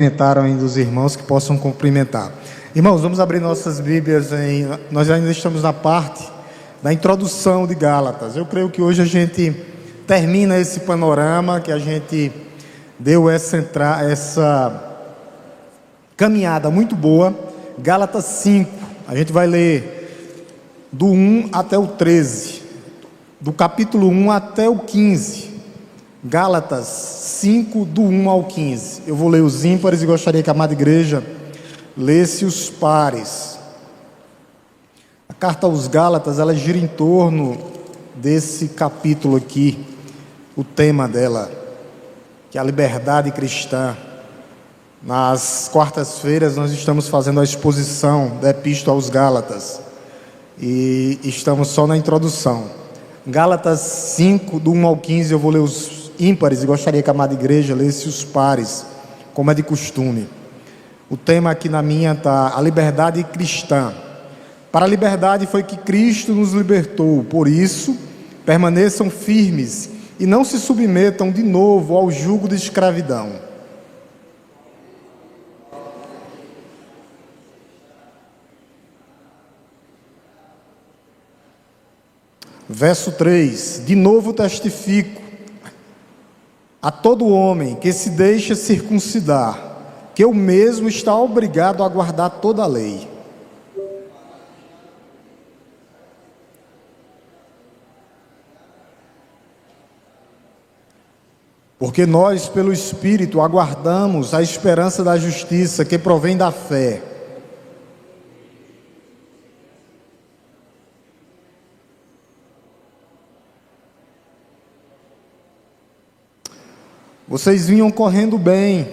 Cumprimentaram ainda os irmãos que possam cumprimentar. Irmãos, vamos abrir nossas Bíblias nós ainda estamos na parte da introdução de Gálatas. Eu creio que hoje a gente termina esse panorama, que a gente deu essa caminhada muito boa. Gálatas 5, a gente vai ler do 1 até o 13, do capítulo 1 até o 15. Gálatas 5, do 1 ao 15. Eu vou ler os ímpares e gostaria que a amada igreja lesse os pares. A carta aos Gálatas, ela gira em torno desse capítulo aqui, o tema dela, que é a liberdade cristã. Nas quartas-feiras nós estamos fazendo a exposição da Epístola aos Gálatas e estamos só na introdução. Gálatas 5, do 1 ao 15, eu vou ler os ímpares e gostaria que a amada igreja lesse os pares, como é de costume. O tema aqui na minha está: a liberdade cristã. Para a liberdade foi que Cristo nos libertou, por isso permaneçam firmes e não se submetam de novo ao jugo de escravidão. Verso 3: de novo testifico a todo homem que se deixa circuncidar, que o mesmo está obrigado a guardar toda a lei. Porque nós, pelo Espírito, aguardamos a esperança da justiça que provém da fé. Vocês vinham correndo bem.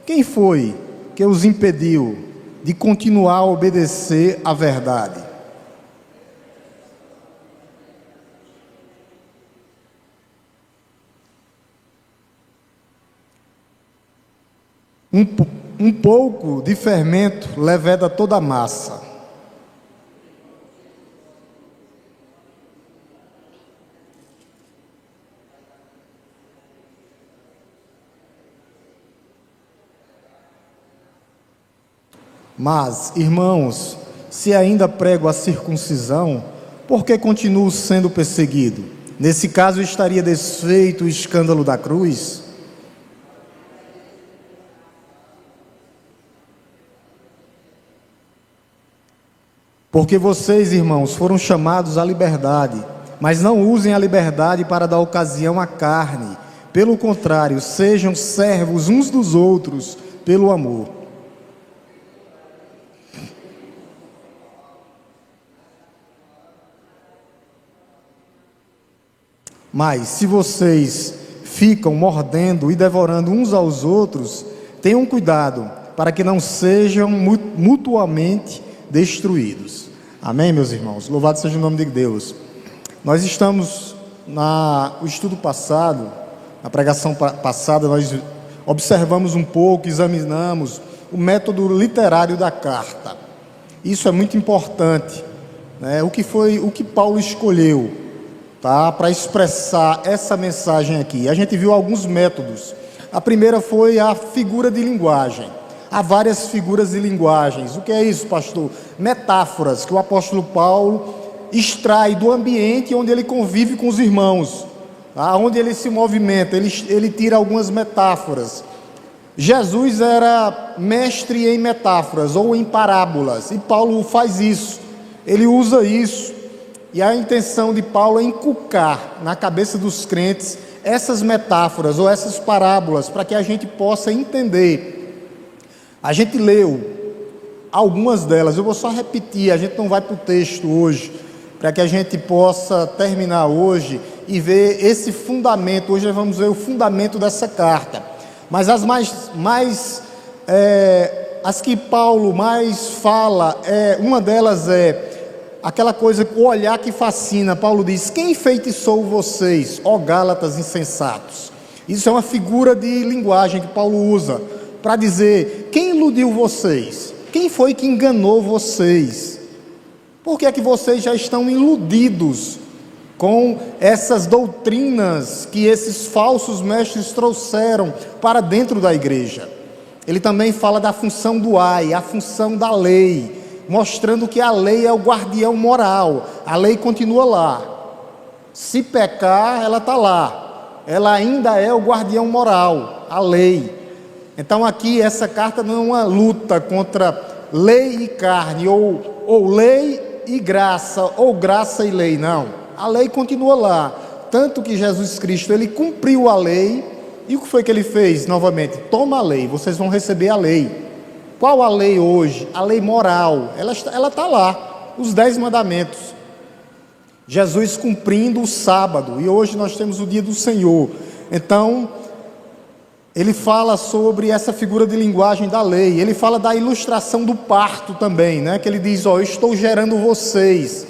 Quem foi que os impediu de continuar a obedecer à verdade? Um pouco de fermento leveda toda a massa. Mas, irmãos, se ainda prego a circuncisão, por que continuo sendo perseguido? Nesse caso estaria desfeito o escândalo da cruz? Porque vocês, irmãos, foram chamados à liberdade, mas não usem a liberdade para dar ocasião à carne. Pelo contrário, sejam servos uns dos outros pelo amor. Mas se vocês ficam mordendo e devorando uns aos outros, tenham cuidado para que não sejam mutuamente destruídos. Amém, meus irmãos? Louvado seja o nome de Deus. Nós estamos no estudo passado, na pregação passada, nós observamos um pouco, examinamos o método literário da carta. Isso é muito importante, né? O que Paulo escolheu, tá, para expressar essa mensagem aqui. A gente viu alguns métodos. A primeira foi a figura de linguagem. Há várias figuras de linguagens. O que é isso, pastor? Metáforas que o apóstolo Paulo extrai do ambiente onde ele convive com os irmãos, tá? Onde ele se movimenta, ele tira algumas metáforas. Jesus era mestre em metáforas ou em parábolas, e Paulo faz isso, ele usa isso. E a intenção de Paulo é inculcar na cabeça dos crentes essas metáforas ou essas parábolas, para que a gente possa entender. A gente leu algumas delas, eu vou só repetir, a gente não vai para o texto hoje, para que a gente possa terminar hoje e ver esse fundamento. Hoje nós vamos ver o fundamento dessa carta, mas as que Paulo mais fala, uma delas é aquela coisa, o olhar que fascina. Paulo diz: quem enfeitiçou vocês, ó Gálatas insensatos? Isso é uma figura de linguagem que Paulo usa para dizer: quem iludiu vocês? Quem foi que enganou vocês? Por que é que vocês já estão iludidos com essas doutrinas que esses falsos mestres trouxeram para dentro da igreja? ele também fala da função do ai, a função da lei, mostrando que a lei é o guardião moral, a lei continua lá. Se pecar, ela está lá, ela ainda é o guardião moral, a lei. Então aqui essa carta não é uma luta contra lei e carne, ou lei e graça, ou graça e lei, não. A lei continua lá, tanto que Jesus Cristo, ele cumpriu a lei, e o que foi que ele fez novamente? Toma a lei, vocês vão receber a lei. Qual a lei hoje? A lei moral, ela está lá, os 10 mandamentos. Jesus cumprindo o sábado, e hoje nós temos o dia do Senhor. Então, ele fala sobre essa figura de linguagem da lei, ele fala da ilustração do parto também, né? Que ele diz, eu estou gerando vocês.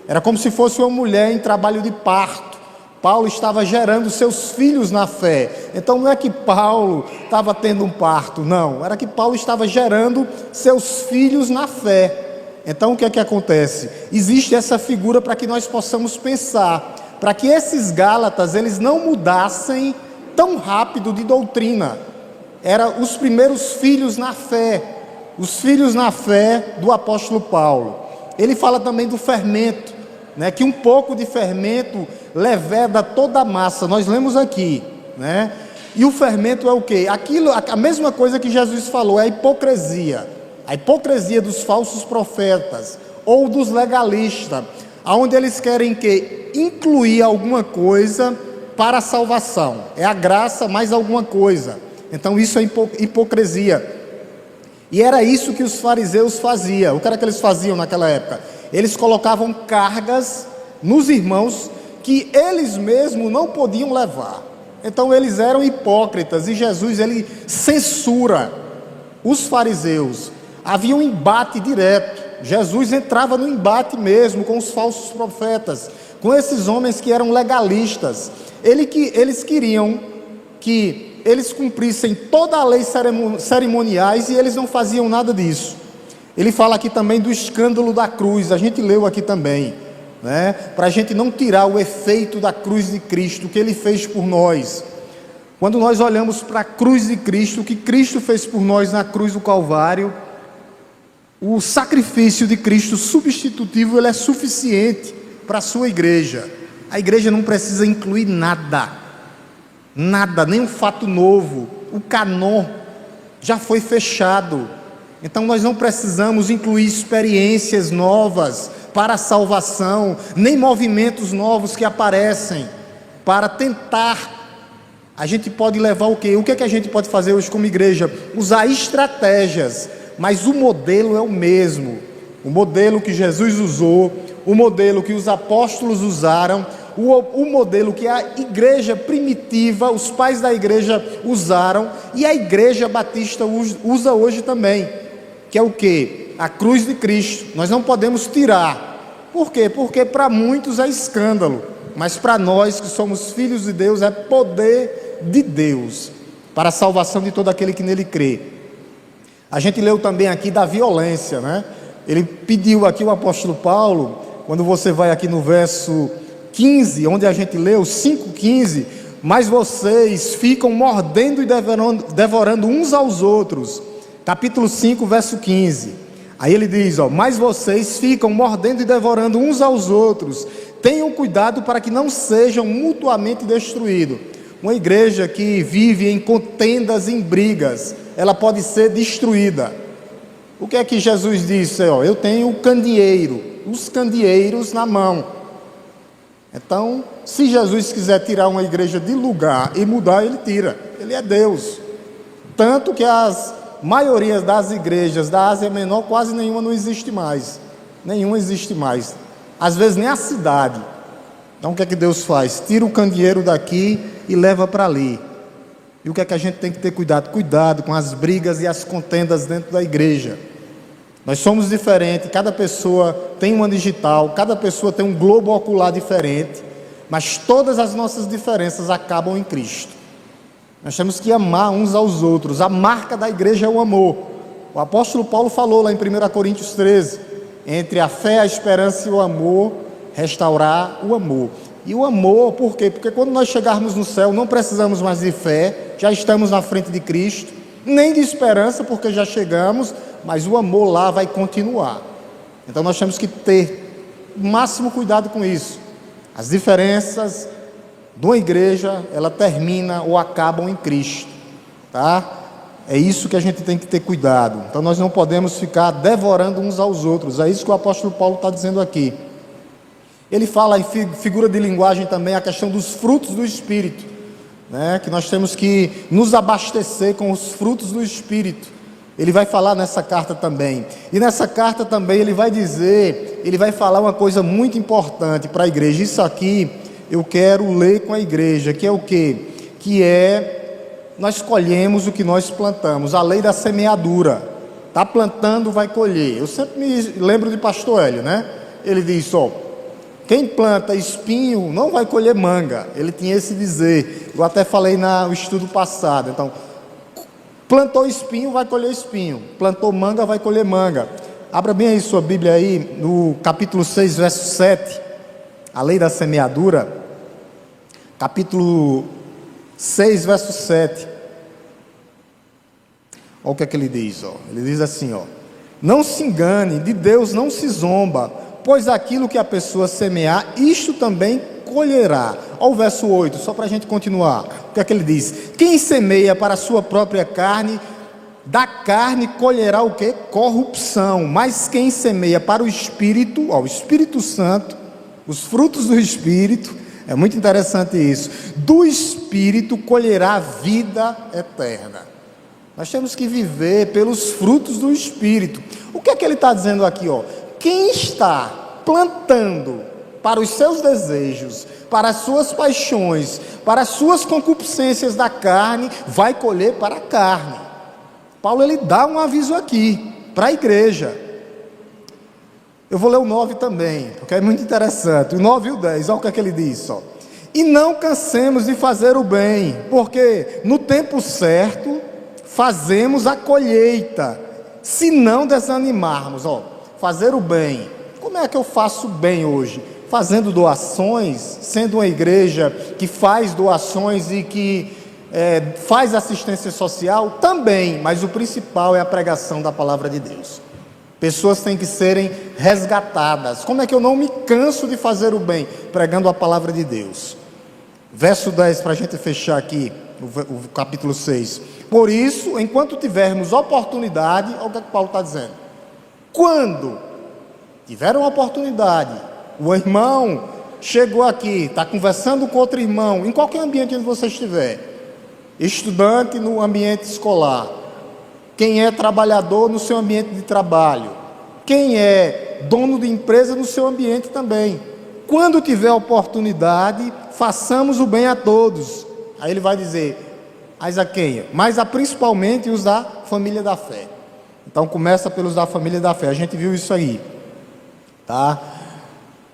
Era como se fosse uma mulher em trabalho de parto. Paulo estava gerando seus filhos na fé. Então não é que Paulo estava tendo um parto, não. Era que Paulo estava gerando seus filhos na fé. Então o que é que acontece? Existe essa figura para que nós possamos pensar, para que esses Gálatas, eles não mudassem tão rápido de doutrina. Eram os primeiros filhos na fé, os filhos na fé do apóstolo Paulo. Ele fala também do fermento, né, que um pouco de fermento leveda toda a massa, nós lemos aqui, né? E o fermento é o quê? Aquilo, a mesma coisa que Jesus falou, é a hipocrisia dos falsos profetas, ou dos legalistas, onde eles querem que incluir alguma coisa para a salvação, é a graça mais alguma coisa, então isso é hipocrisia, e era isso que os fariseus faziam. O que era que eles faziam naquela época? Eles colocavam cargas nos irmãos que eles mesmos não podiam levar. Então eles eram hipócritas, e Jesus, ele censura os fariseus. Havia um embate direto, Jesus entrava no embate mesmo com os falsos profetas, com esses homens que eram legalistas. Eles queriam que eles cumprissem toda a lei cerimoniais, e eles não faziam nada disso. Ele fala aqui também do escândalo da cruz, a gente leu aqui também, né? Para a gente não tirar o efeito da cruz de Cristo, o que ele fez por nós. Quando nós olhamos para a cruz de Cristo, o que Cristo fez por nós na cruz do Calvário, o sacrifício de Cristo substitutivo, ele é suficiente para a sua igreja. A igreja não precisa incluir nada, nem um fato novo. O canon já foi fechado. Então nós não precisamos incluir experiências novas para a salvação, nem movimentos novos que aparecem para tentar. A gente pode levar o quê? O que é que a gente pode fazer hoje como igreja? Usar estratégias, mas o modelo é o mesmo. O modelo que Jesus usou, o modelo que os apóstolos usaram, o modelo que a igreja primitiva, os pais da igreja usaram, e a igreja batista usa hoje também, que é o quê? A cruz de Cristo. Nós não podemos tirar. Por quê? Porque para muitos é escândalo, mas para nós que somos filhos de Deus é poder de Deus, para a salvação de todo aquele que nele crê. A gente leu também aqui da violência, né? Ele pediu aqui, o apóstolo Paulo, quando você vai aqui no verso 15, onde a gente leu, 5,15, mas vocês ficam mordendo e devorando uns aos outros. Capítulo 5, verso 15. Aí ele diz, mas vocês ficam mordendo e devorando uns aos outros. Tenham cuidado para que não sejam mutuamente destruídos. Uma igreja que vive em contendas, em brigas, ela pode ser destruída. O que é que Jesus disse? Eu tenho o candeeiro, os candeeiros na mão. Então, se Jesus quiser tirar uma igreja de lugar e mudar, ele tira. Ele é Deus. Tanto que as maiorias das igrejas da Ásia Menor, quase nenhuma não existe mais. Nenhuma existe mais. Às vezes nem a cidade. Então o que é que Deus faz? Tira o candeeiro daqui e leva para ali. E o que é que a gente tem que ter cuidado? Cuidado com as brigas e as contendas dentro da igreja. Nós somos diferentes, cada pessoa tem uma digital, cada pessoa tem um globo ocular diferente, mas todas as nossas diferenças acabam em Cristo. Nós temos que amar uns aos outros. A marca da igreja é o amor. O apóstolo Paulo falou lá em 1 Coríntios 13, entre a fé, a esperança e o amor, restaurar o amor. E o amor, por quê? Porque quando nós chegarmos no céu, não precisamos mais de fé, já estamos na frente de Cristo, nem de esperança, porque já chegamos, mas o amor lá vai continuar. Então nós temos que ter o máximo cuidado com isso. As diferenças de uma igreja, ela termina ou acabam em Cristo, tá? É isso que a gente tem que ter cuidado. Então nós não podemos ficar devorando uns aos outros. É isso que o apóstolo Paulo está dizendo aqui. Ele fala em figura de linguagem também a questão dos frutos do Espírito, né? Que nós temos que nos abastecer com os frutos do Espírito. Ele vai falar nessa carta também. E nessa carta também ele vai falar uma coisa muito importante para a igreja. Isso aqui eu quero ler com a igreja, que é o quê? Que é, nós colhemos o que nós plantamos, a lei da semeadura. Está plantando, vai colher. Eu sempre me lembro de pastor Hélio, né? Ele diz, quem planta espinho não vai colher manga. Ele tinha esse dizer. Eu até falei no estudo passado. Então, plantou espinho, vai colher espinho. Plantou manga, vai colher manga. Abra bem aí sua Bíblia aí, no capítulo 6, verso 7. A lei da semeadura. Capítulo 6, verso 7. Olha o que é que ele diz. Ele diz assim, não se engane, de Deus não se zomba, pois aquilo que a pessoa semear, isto também colherá. Olha o verso 8, só para a gente continuar. O que é que ele diz? Quem semeia para a sua própria carne, da carne colherá o quê? Corrupção. Mas quem semeia para o Espírito, o Espírito Santo, os frutos do Espírito, é muito interessante isso, do Espírito colherá a vida eterna. Nós temos que viver pelos frutos do Espírito. O que é que ele está dizendo aqui? Quem está plantando para os seus desejos, para as suas paixões, para as suas concupiscências da carne, vai colher para a carne. Paulo ele dá um aviso aqui para a igreja. Eu vou ler o 9 também, porque é muito interessante. O 9 e o 10, olha o que é que ele diz. E não cansemos de fazer o bem, porque no tempo certo fazemos a colheita, se não desanimarmos. Fazer o bem. Como é que eu faço bem hoje? Fazendo doações, sendo uma igreja que faz doações e que faz assistência social também, mas o principal é a pregação da palavra de Deus. Pessoas têm que serem resgatadas. Como é que eu não me canso de fazer o bem? Pregando a palavra de Deus. Verso 10, para a gente fechar aqui, o capítulo 6. Por isso, enquanto tivermos oportunidade, olha o que Paulo está dizendo. Quando tiver uma oportunidade, o irmão chegou aqui, está conversando com outro irmão, em qualquer ambiente onde você estiver, estudante no ambiente escolar, quem é trabalhador no seu ambiente de trabalho, quem é dono de empresa no seu ambiente também. Quando tiver oportunidade, façamos o bem a todos. Aí ele vai dizer, mas a quem? Mas a principalmente os da família da fé. Então começa pelos da família da fé. A gente viu isso aí, tá?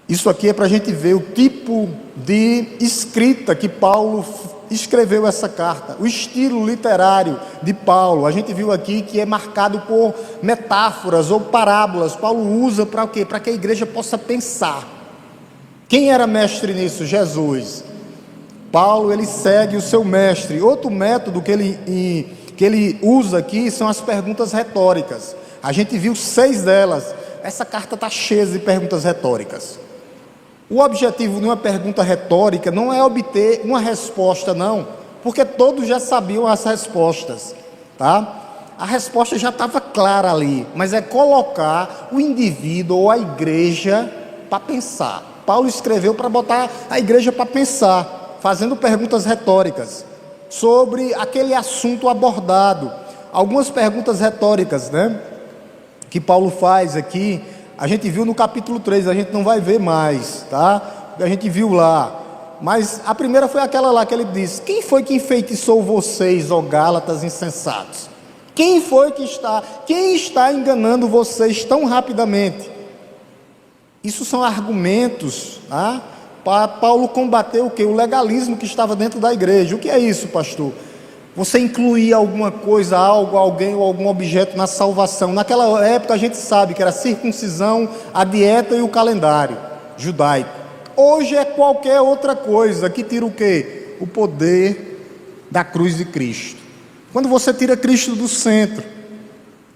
Isso aqui é para a gente ver o tipo de escrita que Paulo escreveu essa carta, o estilo literário de Paulo. A gente viu aqui que é marcado por metáforas ou parábolas. Paulo usa para o quê? Para que a igreja possa pensar. Quem era mestre nisso? Jesus. Paulo, ele segue o seu mestre. Outro método que ele usa aqui são as perguntas retóricas. A gente viu 6 delas. Essa carta está cheia de perguntas retóricas. O objetivo de uma pergunta retórica não é obter uma resposta, não, porque todos já sabiam as respostas, tá? A resposta já estava clara ali, mas é colocar o indivíduo ou a igreja para pensar. Paulo escreveu para botar a igreja para pensar, fazendo perguntas retóricas sobre aquele assunto abordado. Algumas perguntas retóricas, né, que Paulo faz aqui, a gente viu no capítulo 3, a gente não vai ver mais, tá? A gente viu lá, mas a primeira foi aquela lá que ele disse: quem foi que enfeitiçou vocês, ó Gálatas insensatos? Quem está enganando vocês tão rapidamente? Isso são argumentos, tá? Para Paulo combater o quê? O legalismo que estava dentro da igreja. O que é isso, pastor? Você incluir alguma coisa, algo, alguém ou algum objeto na salvação. Naquela época a gente sabe que era a circuncisão, a dieta e o calendário judaico. Hoje é qualquer outra coisa que tira o quê? O poder da cruz de Cristo. Quando você tira Cristo do centro,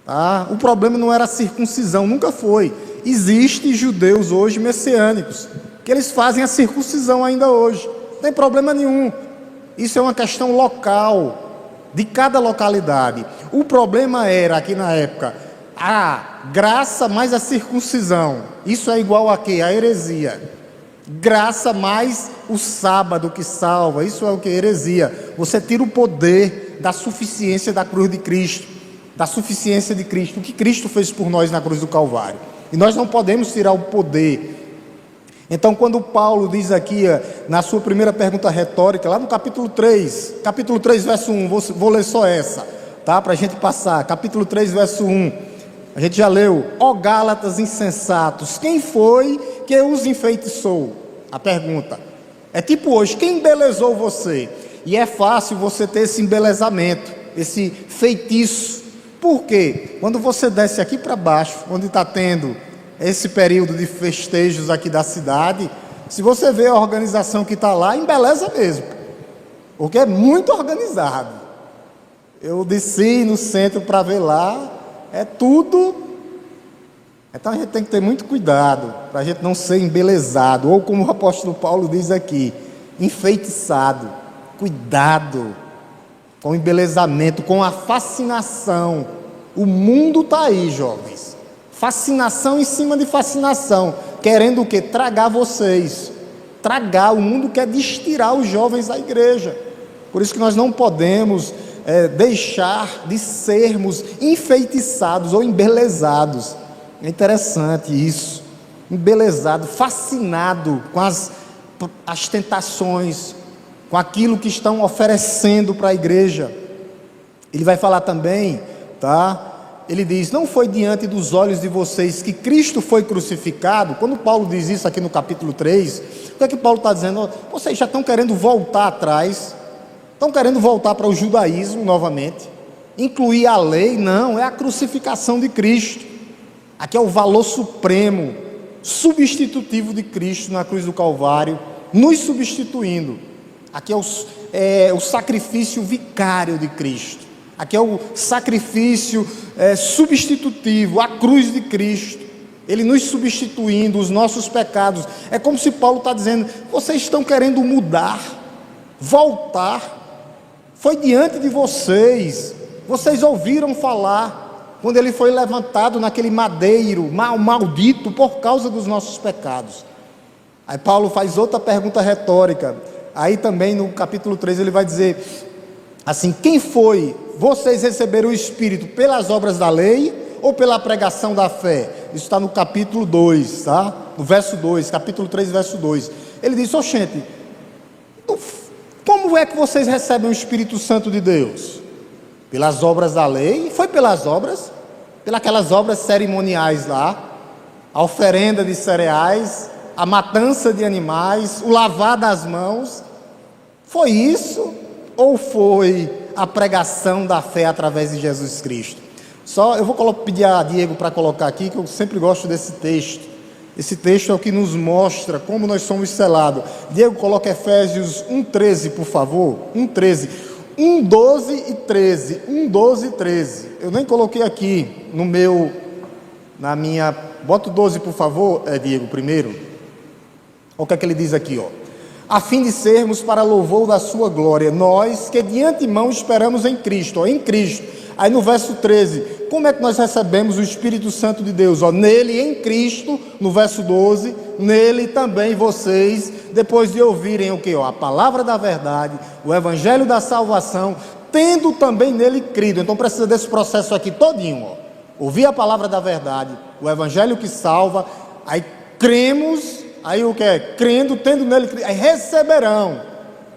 tá? O problema não era a circuncisão, nunca foi. Existem judeus hoje messiânicos, que eles fazem a circuncisão ainda hoje, não tem problema nenhum. Isso é uma questão local, de cada localidade. O problema era, aqui na época, a graça mais a circuncisão. Isso é igual a quê? A heresia. Graça mais o sábado que salva. Isso é o que? Heresia. Você tira o poder da suficiência da cruz de Cristo, da suficiência de Cristo, o que Cristo fez por nós na cruz do Calvário. E nós não podemos tirar o poder. Então, quando Paulo diz aqui, na sua primeira pergunta retórica, lá no capítulo 3, verso 1, vou ler só essa, tá? Para a gente passar. Capítulo 3, verso 1, a gente já leu: ó Gálatas insensatos, quem foi que os enfeitiçou? A pergunta é tipo hoje: quem embelezou você? E é fácil você ter esse embelezamento, esse feitiço. Por quê? Quando você desce aqui para baixo, onde está tendo esse período de festejos aqui da cidade, se você vê a organização que está lá, embeleza mesmo, porque é muito organizado. Eu desci no centro para ver lá, é tudo. Então a gente tem que ter muito cuidado, para a gente não ser embelezado, ou como o apóstolo Paulo diz aqui, enfeitiçado. Cuidado com o embelezamento, com a fascinação. O mundo está aí, jovens, fascinação em cima de fascinação, querendo o quê? Tragar vocês, tragar. O mundo quer destirar os jovens da igreja. Por isso que nós não podemos deixar de sermos enfeitiçados ou embelezados. É interessante isso, embelezado, fascinado com as tentações, com aquilo que estão oferecendo para a igreja. Ele vai falar também, tá? Ele diz: não foi diante dos olhos de vocês que Cristo foi crucificado? Quando Paulo diz isso aqui no capítulo 3, o que é que Paulo está dizendo? Vocês já estão querendo voltar atrás, estão querendo voltar para o judaísmo novamente, incluir a lei? Não, é a crucificação de Cristo. Aqui é o valor supremo, substitutivo de Cristo na cruz do Calvário, nos substituindo. Aqui é o sacrifício vicário de Cristo. Aqui é o sacrifício substitutivo, a cruz de Cristo. Ele nos substituindo, os nossos pecados. É como se Paulo está dizendo: vocês estão querendo mudar, voltar. Foi diante de vocês. Vocês ouviram falar, quando ele foi levantado naquele madeiro maldito por causa dos nossos pecados. Aí Paulo faz outra pergunta retórica. Aí também no capítulo 3 ele vai dizer assim: quem foi? Vocês receberam o Espírito pelas obras da lei ou pela pregação da fé? Isso está no capítulo 2, tá? No verso 2, capítulo 3, verso 2. Ele diz: ô gente, como é que vocês recebem o Espírito Santo de Deus? Pelas obras da lei? Foi pelas obras? Pelas obras cerimoniais lá, a oferenda de cereais, a matança de animais, o lavar das mãos? Foi isso? Ou foi a pregação da fé através de Jesus Cristo? Eu vou pedir a Diego para colocar aqui, que eu sempre gosto desse texto. Esse texto é o que nos mostra como nós somos selados. Diego, coloca Efésios 1,13, por favor. 1,13. 1,12 e 13. 1,12 e 13. Eu nem coloquei aqui na minha... Bota o 12, por favor, Diego, primeiro. Olha o que é que ele diz aqui, ó. A fim de sermos para louvor da sua glória, nós que de antemão esperamos em Cristo, ó, em Cristo. Aí no verso 13, como é que nós recebemos o Espírito Santo de Deus? Ó, nele, em Cristo, no verso 12, nele também vocês, depois de ouvirem o que? Ó, a palavra da verdade, o evangelho da salvação, tendo também nele crido. Então precisa desse processo aqui todinho, ó. Ouvir a palavra da verdade, o evangelho que salva, aí cremos. Aí o que é? Crendo, tendo nele, aí receberão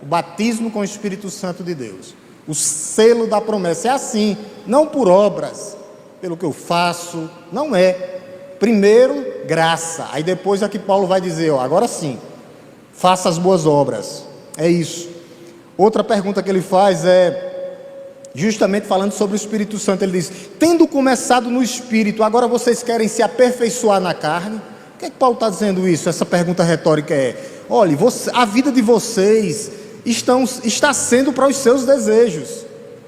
o batismo com o Espírito Santo de Deus, o selo da promessa. É assim, não por obras, pelo que eu faço, não é. Primeiro, graça. Aí depois é que Paulo vai dizer, ó, agora sim, faça as boas obras. É isso. Outra pergunta que ele faz é justamente falando sobre o Espírito Santo. Ele diz: tendo começado no Espírito, agora vocês querem se aperfeiçoar na carne? Por que é que Paulo está dizendo isso? Essa pergunta retórica é: olha, a vida de vocês está sendo para os seus desejos.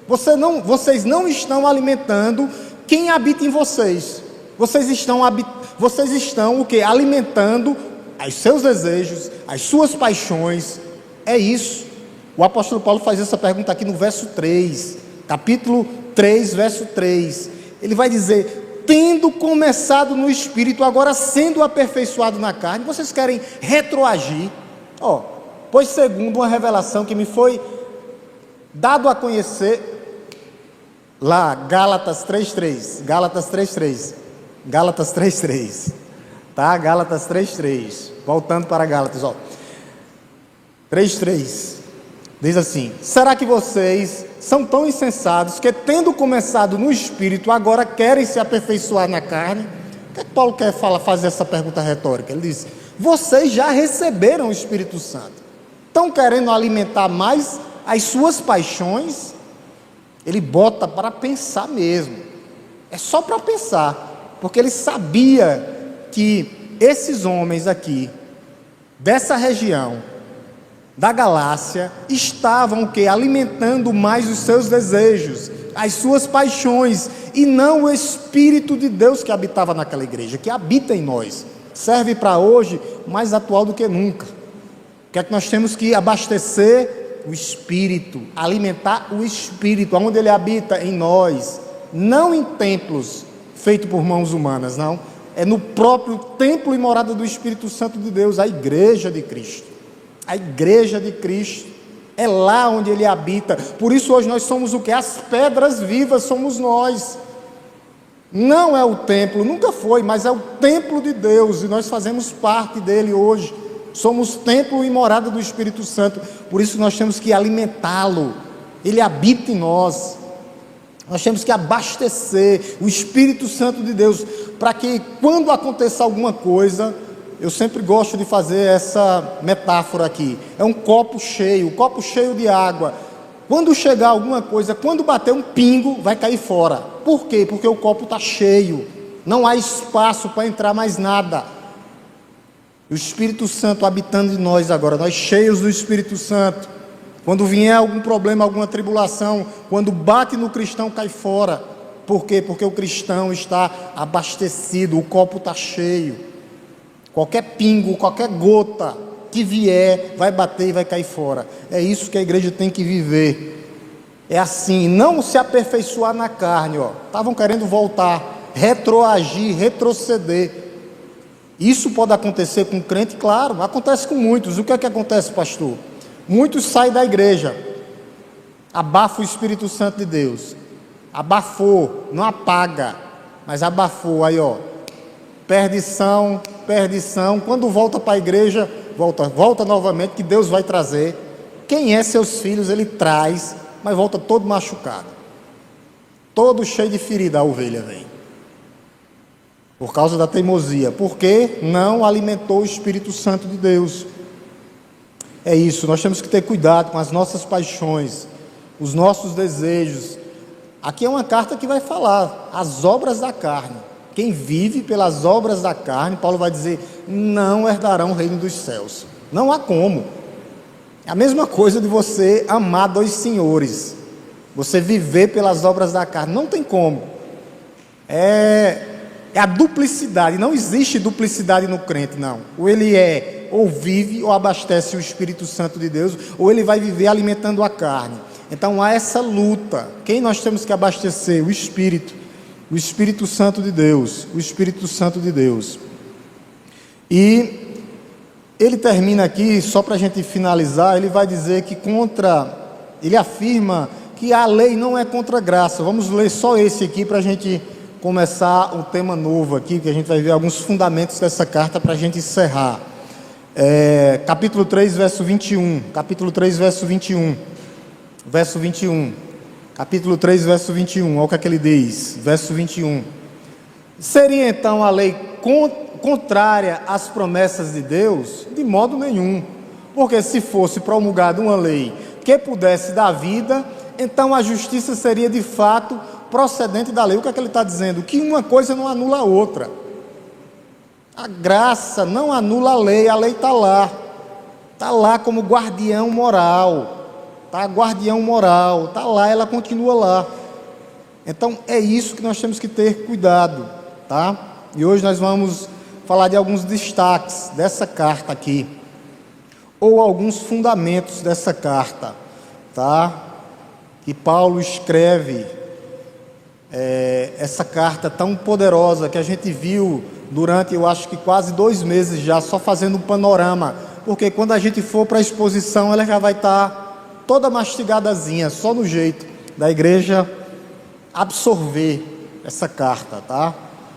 Vocês não estão alimentando quem habita em vocês. Vocês estão o quê? Alimentando os seus desejos, as suas paixões. É isso. O apóstolo Paulo faz essa pergunta aqui no verso 3, capítulo 3, verso 3. Ele vai dizer: tendo começado no Espírito, agora sendo aperfeiçoado na carne, vocês querem retroagir? Pois segundo uma revelação que me foi dado a conhecer, lá, Gálatas 3:3, tá? Gálatas 3:3, voltando para Gálatas, 3:3, diz assim: será que vocês são tão insensatos que, tendo começado no Espírito, agora querem se aperfeiçoar na carne? O que é que Paulo quer fazer essa pergunta retórica? Ele diz: vocês já receberam o Espírito Santo, estão querendo alimentar mais as suas paixões? Ele bota para pensar mesmo, é só para pensar, porque ele sabia que esses homens aqui, dessa região, da Galácia, estavam o quê? Alimentando mais os seus desejos, as suas paixões, e não o Espírito de Deus que habitava naquela igreja, que habita em nós. Serve para hoje mais atual do que nunca. O que é que nós temos que abastecer? O Espírito, alimentar o Espírito, onde ele habita em nós, não em templos feitos por mãos humanas, não, é no próprio templo e morada do Espírito Santo de Deus, a igreja de Cristo. A igreja de Cristo, é lá onde ele habita. Por isso hoje nós somos o que? As pedras vivas somos nós. Não é o templo, nunca foi, mas é o templo de Deus, e nós fazemos parte dele hoje. Somos templo e morada do Espírito Santo, por isso nós temos que alimentá-lo, ele habita em nós. Nós temos que abastecer o Espírito Santo de Deus, para que quando aconteça alguma coisa, eu sempre gosto de fazer essa metáfora aqui, é um copo cheio de água. Quando chegar alguma coisa, quando bater um pingo, vai cair fora. Por quê? Porque o copo está cheio, não há espaço para entrar mais nada. O Espírito Santo habitando em nós agora, nós cheios do Espírito Santo, quando vier algum problema, alguma tribulação, quando bate no cristão, cai fora. Por quê? Porque o cristão está abastecido, o copo está cheio. Qualquer pingo, qualquer gota que vier, vai bater e vai cair fora. É isso que a igreja tem que viver. É assim, não se aperfeiçoar na carne. Estavam querendo voltar, retroagir, retroceder. Isso pode acontecer com um crente? Claro, acontece com muitos. O que é que acontece, pastor? Muitos saem da igreja, abafa o Espírito Santo de Deus, abafou, não apaga, mas abafou, aí perdição, quando volta para a igreja, volta novamente, que Deus vai trazer. Quem é seus filhos, ele traz, mas volta todo machucado, todo cheio de ferida, a ovelha vem. Por causa da teimosia, porque não alimentou o Espírito Santo de Deus. É isso, nós temos que ter cuidado com as nossas paixões, os nossos desejos. Aqui é uma carta que vai falar as obras da carne. Quem vive pelas obras da carne, Paulo vai dizer, não herdarão o reino dos céus. Não há como. É a mesma coisa de você amar dois senhores, você viver pelas obras da carne, não tem como. É a duplicidade, não existe duplicidade no crente, não. Ou ele ou vive ou abastece o Espírito Santo de Deus, ou ele vai viver alimentando a carne. Então há essa luta. Quem nós temos que abastecer? O Espírito Santo de Deus, o Espírito Santo de Deus. E ele termina aqui, só para a gente finalizar, ele vai dizer que ele afirma que a lei não é contra a graça. Vamos ler só esse aqui para a gente começar um tema novo aqui, que a gente vai ver alguns fundamentos dessa carta para a gente encerrar. Capítulo 3, verso 21. Capítulo 3, verso 21. Verso 21. Capítulo 3, verso 21. Olha o que ele diz. Verso 21. Seria então a lei contrária às promessas de Deus? De modo nenhum. Porque se fosse promulgada uma lei que pudesse dar vida, então a justiça seria de fato procedente da lei. O que é que ele está dizendo? Que uma coisa não anula a outra. A graça não anula a lei está lá como guardião moral, tá? Guardião moral, tá lá, ela continua lá. Então é isso que nós temos que ter cuidado, tá? E hoje nós vamos falar de alguns destaques dessa carta aqui, ou alguns fundamentos dessa carta, tá? Que Paulo escreve, essa carta tão poderosa que a gente viu durante, eu acho que quase 2 meses já, só fazendo um panorama, porque quando a gente for para a exposição, ela já vai estar toda mastigadazinha, só no jeito da igreja absorver essa carta, tá?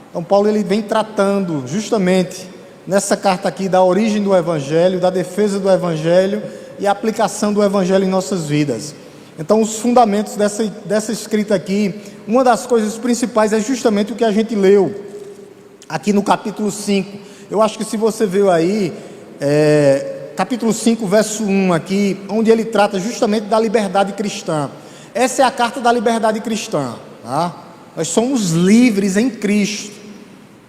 Então Paulo ele vem tratando justamente nessa carta aqui da origem do Evangelho, da defesa do Evangelho e a aplicação do Evangelho em nossas vidas. Então os fundamentos dessa escrita aqui, uma das coisas principais é justamente o que a gente leu aqui no capítulo 5. Eu acho que se você viu aí, capítulo 5, verso 1 aqui, onde ele trata justamente da liberdade cristã. Essa é a carta da liberdade cristã, tá? Nós somos livres em Cristo,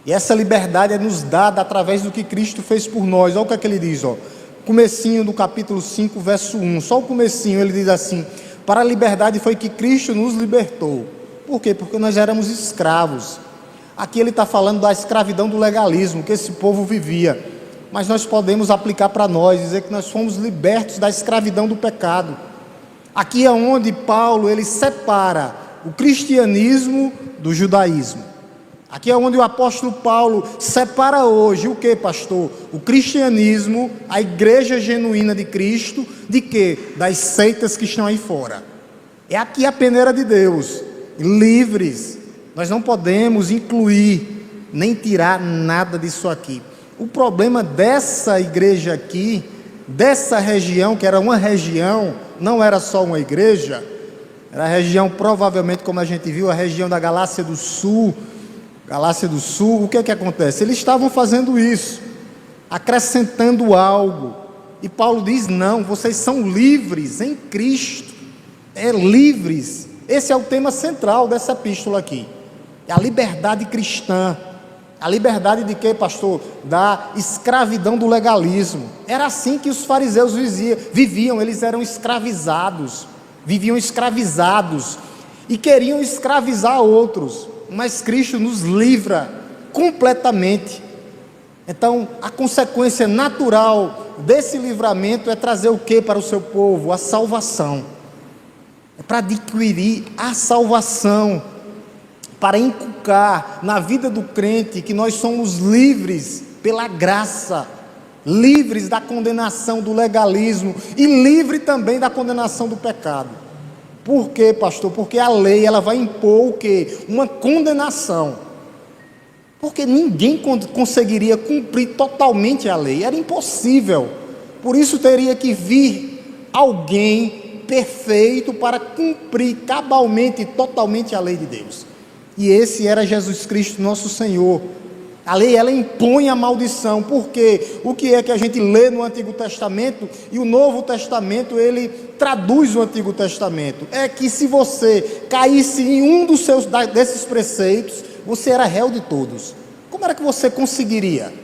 e essa liberdade é nos dada através do que Cristo fez por nós. Olha o que é que ele diz, ó. Comecinho do capítulo 5, verso 1, só o comecinho, ele diz assim: para a liberdade foi que Cristo nos libertou. Por quê? Porque nós éramos escravos. Aqui ele está falando da escravidão do legalismo que esse povo vivia, mas nós podemos aplicar para nós, dizer que nós fomos libertos da escravidão do pecado. Aqui é onde Paulo ele separa o cristianismo do judaísmo. Aqui é onde o apóstolo Paulo separa hoje o que, pastor? O cristianismo, a igreja genuína de Cristo, de quê? Das seitas que estão aí fora. É aqui a peneira de Deus, livres. Nós não podemos incluir, nem tirar nada disso aqui. O problema dessa igreja aqui, dessa região, que era uma região, não era só uma igreja, era a região, provavelmente, como a gente viu, a região da Galácia do Sul. O que acontece? Eles estavam fazendo isso, acrescentando algo, e Paulo diz: não, vocês são livres em Cristo, livres. Esse é o tema central dessa epístola aqui, é a liberdade cristã. A liberdade de quê, pastor? Da escravidão do legalismo. Era assim que os fariseus viviam, eles eram escravizados, viviam escravizados, e queriam escravizar outros, mas Cristo nos livra completamente. Então, a consequência natural desse livramento é trazer o que para o seu povo? A salvação. É para adquirir a salvação, para inculcar na vida do crente que nós somos livres pela graça, livres da condenação do legalismo e livre também da condenação do pecado. Por quê, pastor? Porque a lei ela vai impor o quê? Uma condenação. Porque ninguém conseguiria cumprir totalmente a lei, era impossível. Por isso teria que vir alguém perfeito para cumprir cabalmente e totalmente a lei de Deus. E esse era Jesus Cristo, nosso Senhor. A lei, ela impõe a maldição, porque o que é que a gente lê no Antigo Testamento, e o Novo Testamento, ele traduz o Antigo Testamento, é que se você caísse em um desses preceitos, você era réu de todos. Como era que você conseguiria?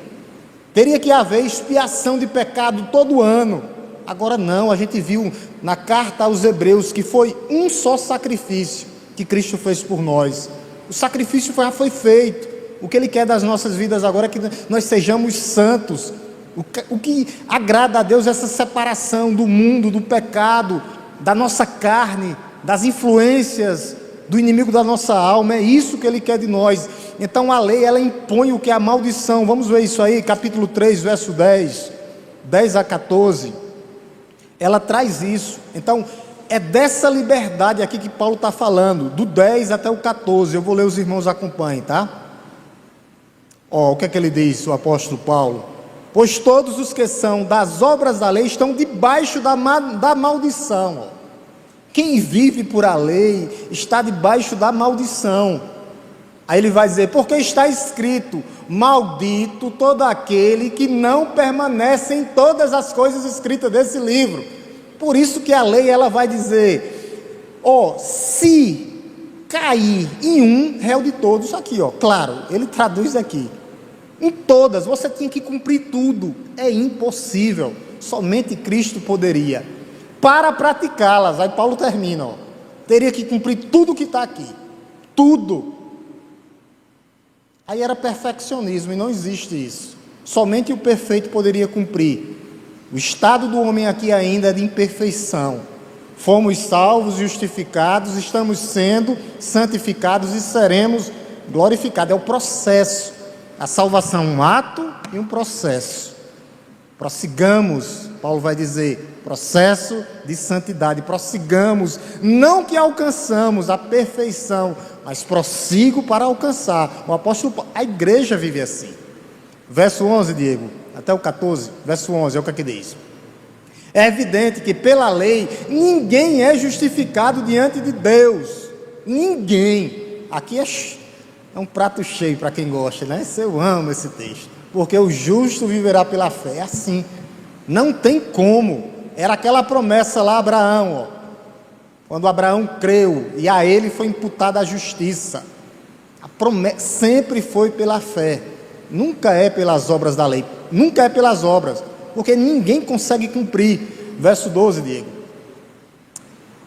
Teria que haver expiação de pecado todo ano. Agora não, a gente viu na carta aos Hebreus, que foi um só sacrifício que Cristo fez por nós. O sacrifício já foi feito. O que Ele quer das nossas vidas agora é que nós sejamos santos. O que agrada a Deus é essa separação do mundo, do pecado, da nossa carne, das influências do inimigo da nossa alma. É isso que Ele quer de nós. Então a lei, ela impõe o que é a maldição. Vamos ver isso aí, capítulo 3, verso 10 a 14. Ela traz isso. Então é dessa liberdade aqui que Paulo está falando, do 10 até o 14, eu vou ler, os irmãos acompanhem, tá? O que é que ele diz, o apóstolo Paulo? Pois todos os que são das obras da lei estão debaixo da maldição. Quem vive por a lei está debaixo da maldição. Aí ele vai dizer, porque está escrito, maldito todo aquele que não permanece em todas as coisas escritas desse livro. Por isso que a lei ela vai dizer, se cair em um, réu de todos. Aqui, claro, ele traduz aqui. Em todas, você tinha que cumprir tudo. É impossível, somente Cristo poderia. para praticá-las. Aí Paulo termina, ó, teria que cumprir tudo que está aqui, tudo. Aí era perfeccionismo, e não existe isso. Somente o perfeito poderia cumprir. O estado do homem aqui ainda é de imperfeição. Fomos salvos, justificados, estamos sendo santificados e seremos glorificados. É o processo. A salvação é um ato e um processo. Prossigamos, Paulo vai dizer, processo de santidade. Prossigamos, não que alcançamos a perfeição, mas prossigo para alcançar. O apóstolo Paulo, a igreja vive assim. Verso 11, Diego, até o 14, verso 11, é o que aqui diz. É evidente que pela lei ninguém é justificado diante de Deus. Ninguém. Aqui é um prato cheio para quem gosta, né? Eu amo esse texto. Porque o justo viverá pela fé. É assim. Não tem como. Era aquela promessa lá, Abraão, ó. Quando Abraão creu e a ele foi imputada a justiça. A promessa sempre foi pela fé. Nunca é pelas obras da lei. Nunca é pelas obras. Porque ninguém consegue cumprir. Verso 12, Diego.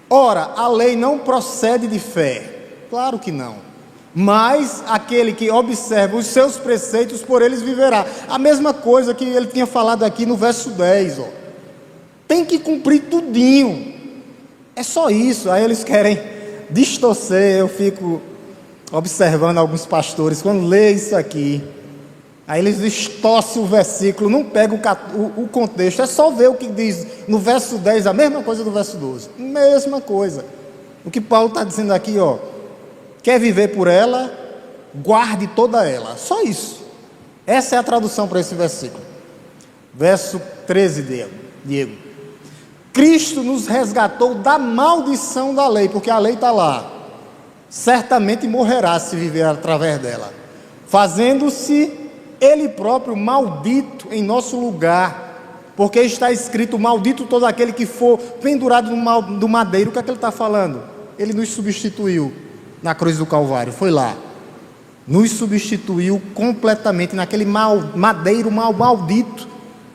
Ora, a lei não procede de fé. Claro que não. Mas aquele que observa os seus preceitos, por eles viverá. A mesma coisa que ele tinha falado aqui no verso 10. Ó. Tem que cumprir tudinho. É só isso. Aí eles querem distorcer. Eu fico observando alguns pastores, quando lê isso aqui, aí eles distorcem o versículo, não pegam o contexto. É só ver o que diz no verso 10, a mesma coisa do verso 12. Mesma coisa. O que Paulo está dizendo aqui, ó. Quer viver por ela, guarde toda ela. Só isso. Essa é a tradução para esse versículo. Verso 13, Diego. Cristo nos resgatou da maldição da lei, porque a lei está lá. Certamente morrerá se viver através dela, fazendo-se ele próprio maldito em nosso lugar, porque está escrito: maldito todo aquele que for pendurado do madeiro. O que é que ele está falando? Ele nos substituiu na cruz do Calvário, foi lá, nos substituiu completamente naquele madeiro maldito.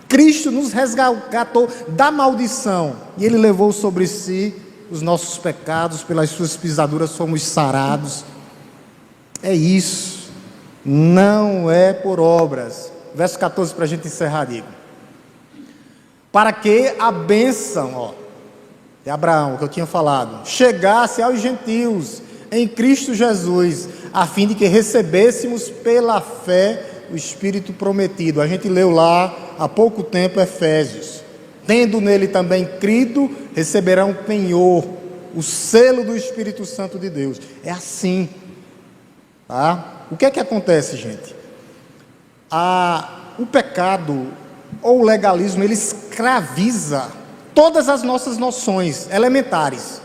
Cristo nos resgatou da maldição, e Ele levou sobre si os nossos pecados, pelas suas pisaduras fomos sarados. É isso, não é por obras. Verso 14 para a gente encerrar, digo. Para que a bênção, ó, de Abraão, que eu tinha falado, chegasse aos gentios em Cristo Jesus, a fim de que recebêssemos pela fé o Espírito prometido. A gente leu lá há pouco tempo Efésios. Tendo nele também crido, receberão o penhor, o selo do Espírito Santo de Deus. É assim, tá? O que é que acontece, gente? O pecado ou o legalismo, ele escraviza todas as nossas noções elementares,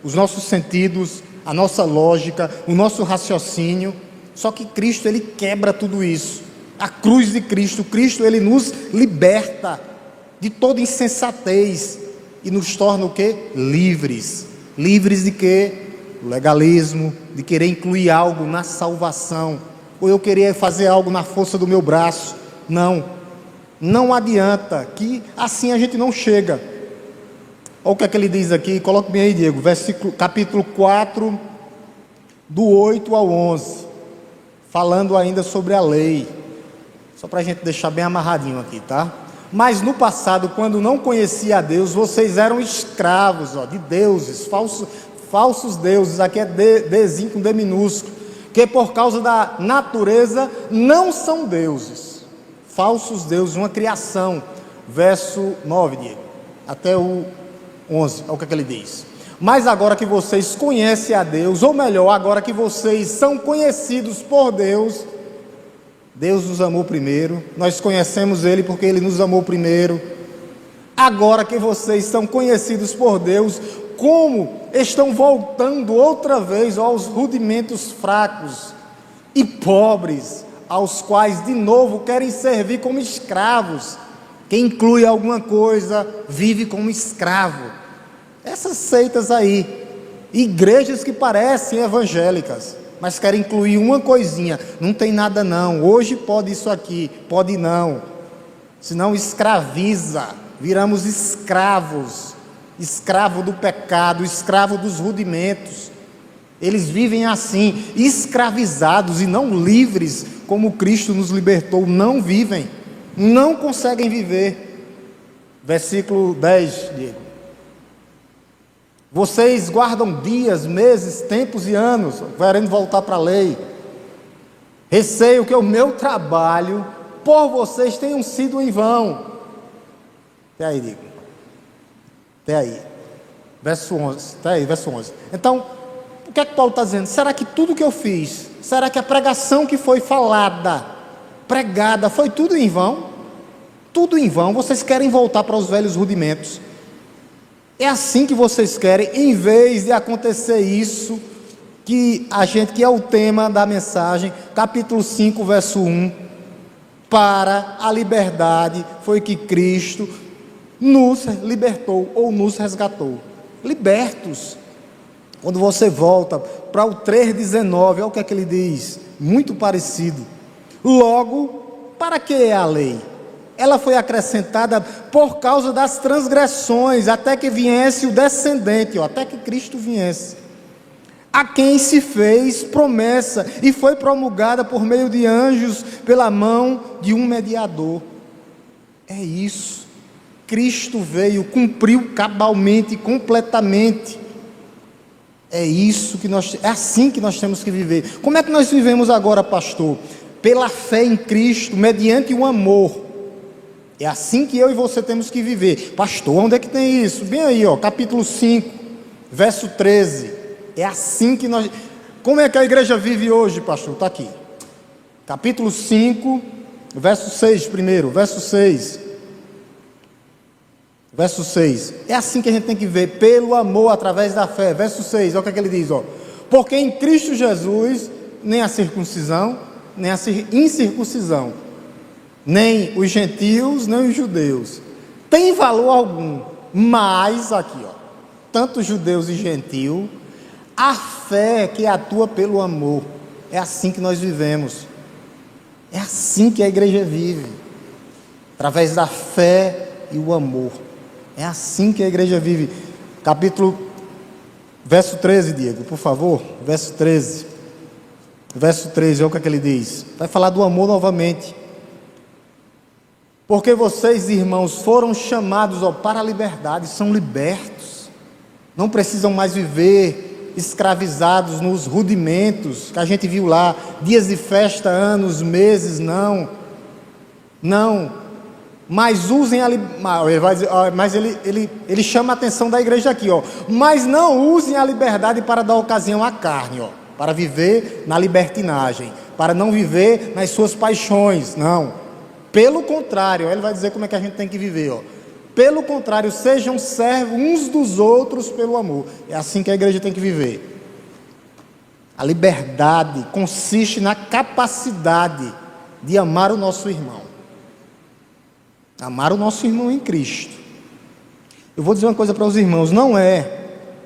os nossos sentidos, a nossa lógica, o nosso raciocínio. Só que Cristo, ele quebra tudo isso. A cruz de Cristo, ele nos liberta de toda insensatez e nos torna o quê? Livres. Livres de quê? Do legalismo, de querer incluir algo na salvação, ou eu querer fazer algo na força do meu braço. Não adianta, que assim a gente não chega. Olha o que é que ele diz aqui, coloque bem aí, Diego, capítulo 4, do 8 ao 11, falando ainda sobre a lei, só para a gente deixar bem amarradinho aqui, tá? Mas no passado, quando não conhecia a Deus, vocês eram escravos, ó, de deuses, falsos deuses, aqui é Dzinho com D minúsculo, que por causa da natureza não são deuses, falsos deuses, uma criação. Verso 9, Diego, até o 11, olha o que ele diz. Mas agora que vocês conhecem a Deus, ou melhor, agora que vocês são conhecidos por Deus, Deus nos amou primeiro, nós conhecemos Ele porque Ele nos amou primeiro. Agora que vocês são conhecidos por Deus, como estão voltando outra vez aos rudimentos fracos e pobres, aos quais de novo querem servir como escravos. Quem inclui alguma coisa, vive como escravo. Essas seitas aí, igrejas que parecem evangélicas, mas querem incluir uma coisinha, não tem nada não, hoje pode isso aqui, pode não, senão escraviza, viramos escravos, escravo do pecado, escravo dos rudimentos. Eles vivem assim, escravizados e não livres, como Cristo nos libertou. Não vivem, não conseguem viver. Versículo 10, Diego. Vocês guardam dias, meses, tempos e anos, querendo voltar para a lei. Receio que o meu trabalho por vocês tenham sido em vão. Até aí, Diego. Até aí. Verso 11. Até aí, verso 11. Então, o que é que Paulo está dizendo? Será que tudo que eu fiz, será que a pregação que foi falada, pregada, foi tudo em vão? Tudo em vão? Vocês querem voltar para os velhos rudimentos? É assim que vocês querem, em vez de acontecer isso, que é o tema da mensagem, capítulo 5, verso 1, para a liberdade foi que Cristo nos libertou, ou nos resgatou. Libertos. Quando você volta para o 3,19, olha o que é que ele diz, muito parecido. Logo, para que é a lei? Ela foi acrescentada por causa das transgressões, até que viesse o descendente, até que Cristo viesse, a quem se fez promessa e foi promulgada por meio de anjos pela mão de um mediador. É isso. Cristo veio, cumpriu cabalmente, completamente. É isso que é assim que nós temos que viver. Como é que nós vivemos agora, pastor? Pela fé em Cristo, mediante o amor. É assim que eu e você temos que viver. Pastor, onde é que tem isso? Bem aí, capítulo 5, verso 13. É assim que nós... Como é que a igreja vive hoje, pastor? Está aqui. Capítulo 5, verso 6 primeiro, verso 6. Verso 6. É assim que a gente tem que ver, pelo amor, através da fé. Verso 6, olha o que ele diz, porque em Cristo Jesus, nem a circuncisão, nem a incircuncisão, nem os gentios, nem os judeus, tem valor algum, mas aqui, tanto judeus e gentios, a fé que atua pelo amor. É assim que nós vivemos. É assim que a igreja vive, através da fé e o amor. É assim que a igreja vive. Verso 13, Diego, por favor. Verso 13. Verso 13, olha o que ele diz. Vai falar do amor novamente. Porque vocês, irmãos, foram chamados para a liberdade, são libertos. Não precisam mais viver escravizados nos rudimentos que a gente viu lá, dias de festa, anos, meses, não. Mas usem ele chama a atenção da igreja aqui, mas não usem a liberdade para dar ocasião à carne, para viver na libertinagem, para não viver nas suas paixões, não. Pelo contrário, ele vai dizer como é que a gente tem que viver, Pelo contrário, sejam servos uns dos outros pelo amor. É assim que a igreja tem que viver. A liberdade consiste na capacidade de amar o nosso irmão. Amar o nosso irmão em Cristo. Eu vou dizer uma coisa para os irmãos,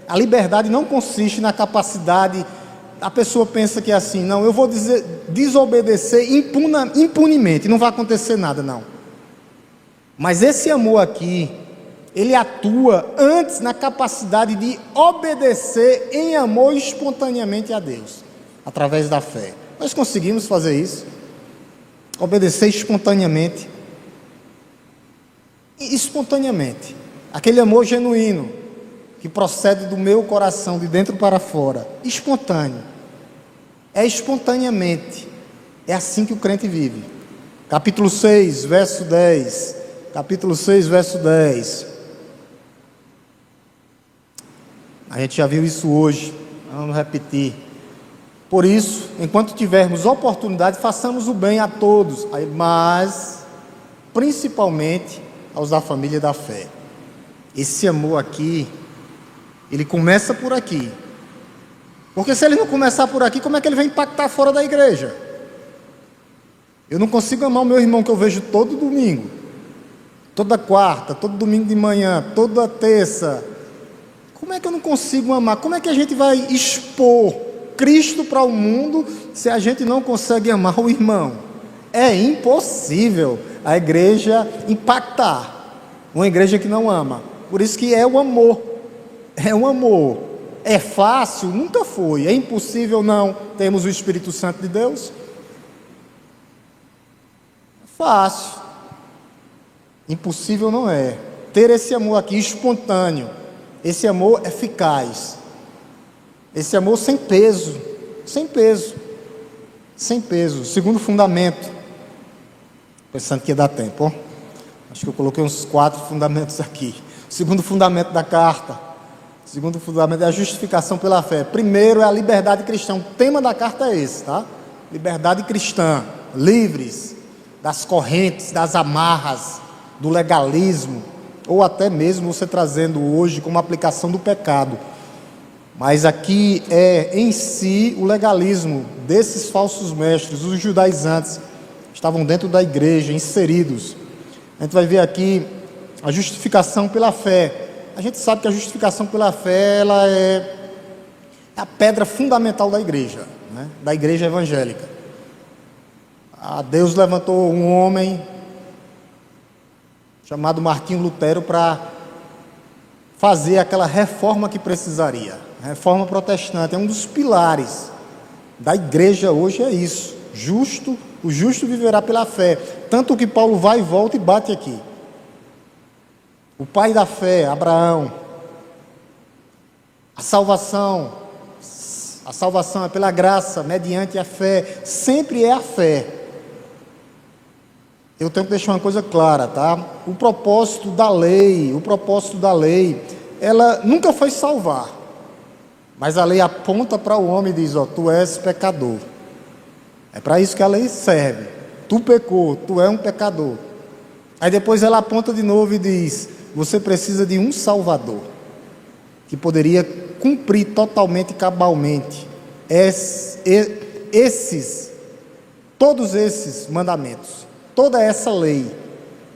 a liberdade não consiste na capacidade, a pessoa pensa que é assim, não, eu vou desobedecer impunemente, não vai acontecer nada, não. Mas esse amor aqui, ele atua antes na capacidade de obedecer em amor espontaneamente a Deus, através da fé. Nós conseguimos fazer isso, obedecer espontaneamente, aquele amor genuíno, que procede do meu coração, de dentro para fora, espontâneo, é espontaneamente, é assim que o crente vive. Capítulo 6, verso 10, a gente já viu isso hoje, vamos repetir. Por isso, enquanto tivermos oportunidade, façamos o bem a todos, mas principalmente aos da família da fé. Esse amor aqui, ele começa por aqui, porque se ele não começar por aqui, como é que ele vai impactar fora da igreja? Eu não consigo amar o meu irmão que eu vejo todo domingo, toda quarta, todo domingo de manhã, toda terça. Como é que eu não consigo amar? Como é que a gente vai expor Cristo para o mundo se a gente não consegue amar o irmão? É impossível a igreja impactar uma igreja que não ama Por isso que é o amor. É um amor. É fácil? Nunca foi. É impossível? Não. Temos o Espírito Santo de Deus? Fácil. Impossível não é. Ter esse amor aqui espontâneo, esse amor eficaz, esse amor sem peso, sem peso, sem peso. Segundo fundamento, pensando que ia dar tempo, ó. Acho que eu coloquei uns 4 fundamentos aqui. Segundo fundamento da carta, segundo fundamento é a justificação pela fé. Primeiro é a liberdade cristã. O tema da carta é esse, tá? Liberdade cristã, livres das correntes, das amarras, do legalismo, ou até mesmo você trazendo hoje como aplicação do pecado. Mas aqui é em si o legalismo desses falsos mestres, os judaizantes, estavam dentro da igreja, inseridos. A gente vai ver aqui a justificação pela fé. A gente sabe que a justificação pela fé, ela é a pedra fundamental da igreja, né? Da igreja evangélica. Deus levantou um homem chamado Martinho Lutero para fazer aquela reforma que precisaria. A reforma protestante é um dos pilares da igreja hoje, é isso. O justo viverá pela fé. Tanto que Paulo vai e volta e bate aqui. O pai da fé, Abraão. A salvação é pela graça, mediante a fé. Sempre é a fé. Eu tenho que deixar uma coisa clara, tá? O propósito da lei, ela nunca foi salvar. Mas a lei aponta para o homem e diz, ó, tu és pecador. É para isso que a lei serve. Tu pecou, tu é um pecador. Aí depois ela aponta de novo e diz, você precisa de um Salvador, que poderia cumprir totalmente e cabalmente todos esses mandamentos, toda essa lei.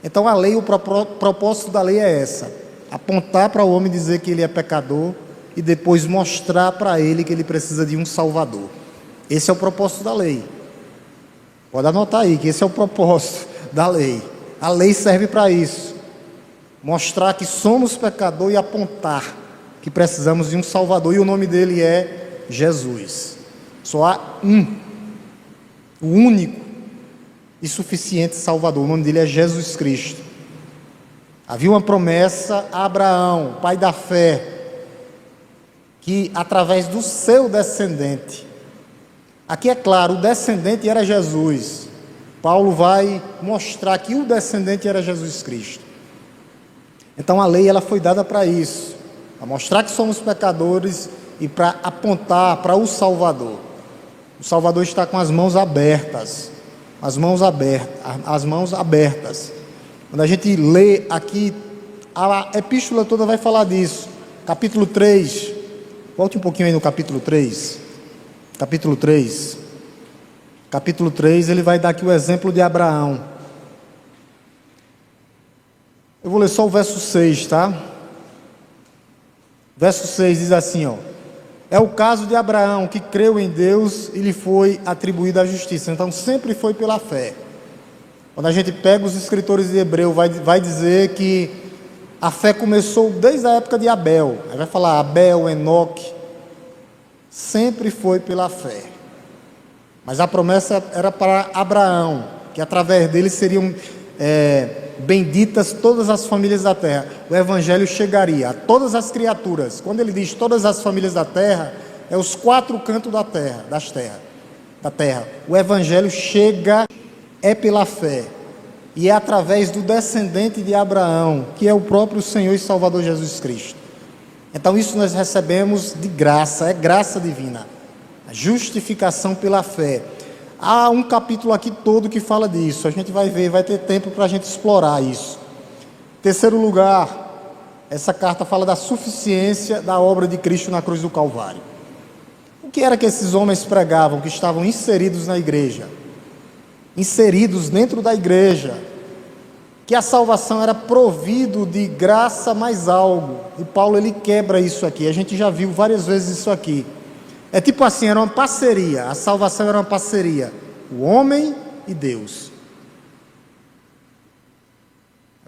Então a lei, o propósito da lei é essa: apontar para o homem, dizer que ele é pecador e depois mostrar para ele que ele precisa de um Salvador. Esse é o propósito da lei. Pode anotar aí que esse é o propósito da lei. A lei serve para isso: mostrar que somos pecadores e apontar que precisamos de um Salvador, e o nome dele é Jesus. Só há um, o único e suficiente Salvador. O nome dele é Jesus Cristo. Havia uma promessa a Abraão, pai da fé, que através do seu descendente, aqui é claro, o descendente era Jesus. Paulo vai mostrar que o descendente era Jesus Cristo. Então a lei, ela foi dada para isso, para mostrar que somos pecadores e para apontar para o Salvador. O Salvador está com as mãos abertas, as mãos abertas. Quando a gente lê aqui, a epístola toda vai falar disso. Capítulo 3, volte um pouquinho aí no capítulo 3. Capítulo 3, ele vai dar aqui o exemplo de Abraão. Eu vou ler só o verso 6, tá? Verso 6 diz assim, ó: é o caso de Abraão, que creu em Deus e lhe foi atribuída a justiça. Então sempre foi pela fé. Quando a gente pega os escritores de Hebreu, vai dizer que a fé começou desde a época de Abel. Aí vai falar Abel, Enoque. Sempre foi pela fé. Mas a promessa era para Abraão, que através dele seriam benditas todas as famílias da terra. O evangelho chegaria a todas as criaturas. Quando ele diz todas as famílias da terra, é os 4 cantos da terra. O evangelho chega, é pela fé, e é através do descendente de Abraão, que é o próprio Senhor e Salvador Jesus Cristo. Então isso nós recebemos de graça, é graça divina, a justificação pela fé. Há um capítulo aqui todo que fala disso, a gente vai ver, vai ter tempo para a gente explorar isso. Terceiro lugar, essa carta fala da suficiência da obra de Cristo na cruz do Calvário. O que era que esses homens pregavam, que estavam inseridos na igreja, inseridos dentro da igreja, que a salvação era provido de graça mais algo, e Paulo ele quebra isso aqui, a gente já viu várias vezes isso aqui. É tipo assim, era uma parceria, a salvação era uma parceria, o homem e Deus.